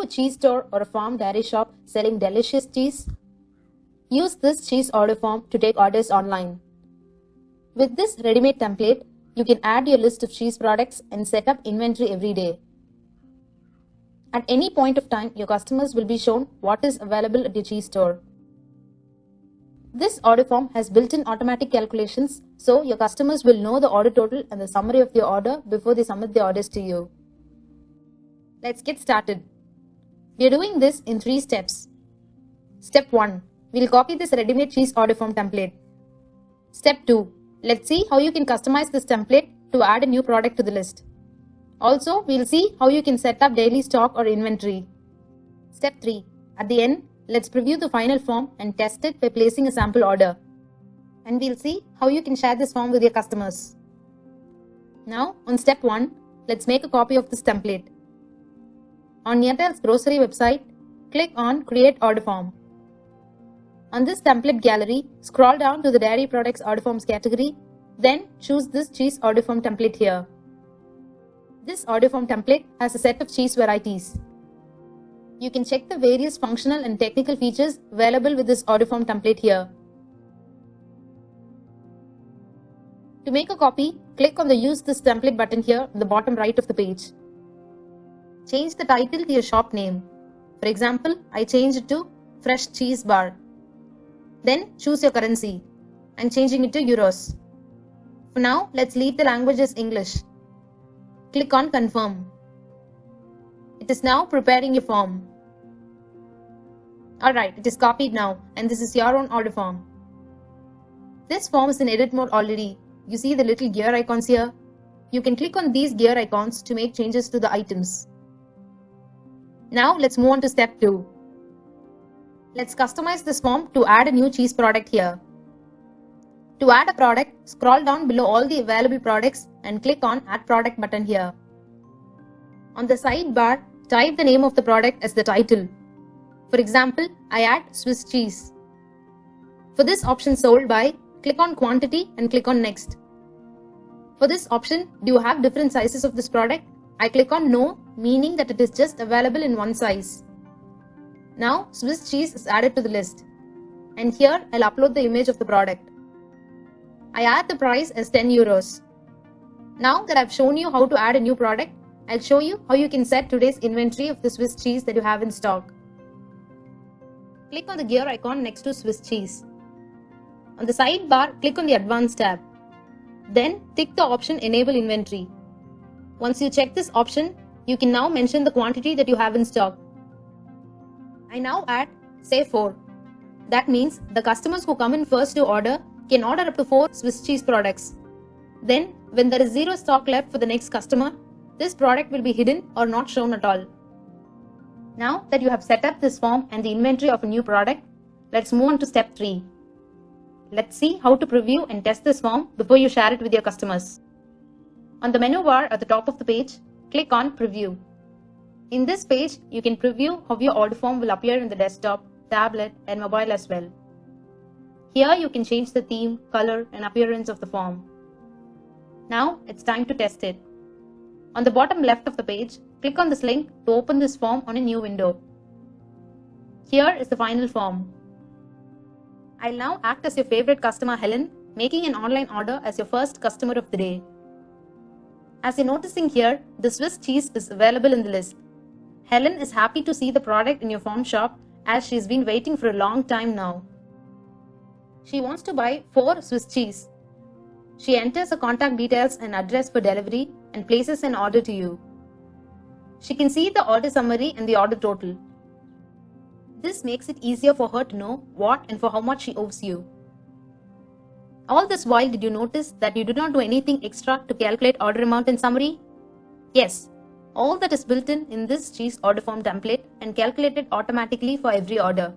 a cheese store or a farm dairy shop selling delicious cheese? Use this cheese order form to take orders online. With this ready-made template, you can add your list of cheese products and set up inventory every day. At any point of time, your customers will be shown what is available at your cheese store. This order form has built-in automatic calculations, so your customers will know the order total and the summary of their order before they submit their orders to you. Let's get started. We are doing this in 3 steps. Step 1. We'll copy this ready-made cheese order form template. Step 2. Let's see how you can customize this template to add a new product to the list. Also, we'll see how you can set up daily stock or inventory. Step 3. At the end, let's preview the final form and test it by placing a sample order. And we'll see how you can share this form with your customers. Now, on step 1, let's make a copy of this template. On Untitled grocery website, click on Create Order Form. On this template gallery, scroll down to the Dairy Products Order Forms category, then choose this cheese order form template here. This order form template has a set of cheese varieties. You can check the various functional and technical features available with this order form template here. To make a copy, click on the Use this template button here on the bottom right of the page. Change the title to your shop name. For example, I changed it to Fresh Cheese Bar. Then choose your currency. I'm changing it to Euros. For now, let's leave the language as English. Click on Confirm. It is now preparing your form. Alright, it is copied now, and this is your own order form. This form is in edit mode already. You see the little gear icons here? You can click on these gear icons to make changes to the items. Now let's move on to step 2. Let's customize this form to add a new cheese product here. To add a product, scroll down below all the available products and click on Add Product button here. On the sidebar, type the name of the product as the title. For example, I add Swiss cheese. For this option sold by, click on Quantity and click on Next. For this option, do you have different sizes of this product? I click on No, meaning that it is just available in one size. Now, Swiss cheese is added to the list. And here, I'll upload the image of the product. I add the price as 10 euros. Now that I've shown you how to add a new product, I'll show you how you can set today's inventory of the Swiss cheese that you have in stock. Click on the gear icon next to Swiss cheese. On the sidebar, click on the Advanced tab. Then, tick the option Enable Inventory. Once you check this option, you can now mention the quantity that you have in stock. I now add, say 4. That means the customers who come in first to order can order up to 4 Swiss cheese products. Then, when there is 0 stock left for the next customer, this product will be hidden or not shown at all. Now that you have set up this form and the inventory of a new product, let's move on to step 3. Let's see how to preview and test this form before you share it with your customers. On the menu bar at the top of the page, click on Preview. In this page, you can preview how your order form will appear in the desktop, tablet, and mobile as well. Here you can change the theme, color, and appearance of the form. Now it's time to test it. On the bottom left of the page, click on this link to open this form on a new window. Here is the final form. I'll now act as your favorite customer Helen, making an online order as your first customer of the day. As you're noticing here, the Swiss cheese is available in the list. Helen is happy to see the product in your farm shop as she's been waiting for a long time now. She wants to buy 4 Swiss cheese. She enters her contact details and address for delivery and places an order to you. She can see the order summary and the order total. This makes it easier for her to know what and for how much she owes you. All this while, did you notice that you did not do anything extra to calculate order amount and summary? Yes, all that is built in this cheese order form template and calculated automatically for every order.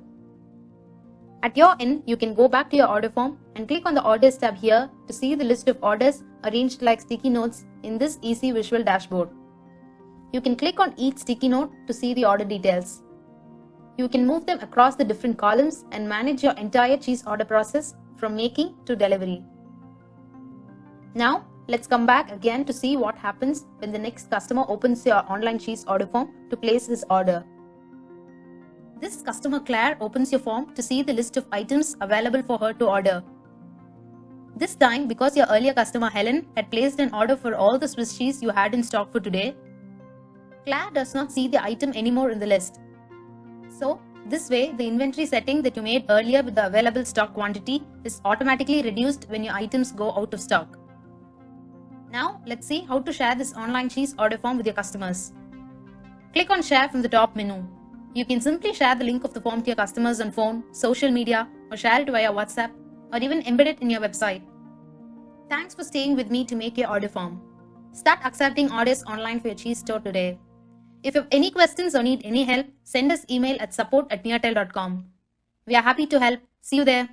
At your end, you can go back to your order form and click on the Orders tab here to see the list of orders arranged like sticky notes in this easy visual dashboard. You can click on each sticky note to see the order details. You can move them across the different columns and manage your entire cheese order process from making to delivery. Now, let's come back again to see what happens when the next customer opens your online cheese order form to place his order. This customer Claire opens your form to see the list of items available for her to order. This time, because your earlier customer Helen had placed an order for all the Swiss cheese you had in stock for today, Claire does not see the item anymore in the list. So, this way, the inventory setting that you made earlier with the available stock quantity is automatically reduced when your items go out of stock. Now, let's see how to share this online cheese order form with your customers. Click on Share from the top menu. You can simply share the link of the form to your customers on phone, social media, or share it via WhatsApp, or even embed it in your website. Thanks for staying with me to make your order form. Start accepting orders online for your cheese store today. If you have any questions or need any help, send us email at support@neartel.com. We are happy to help. See you there.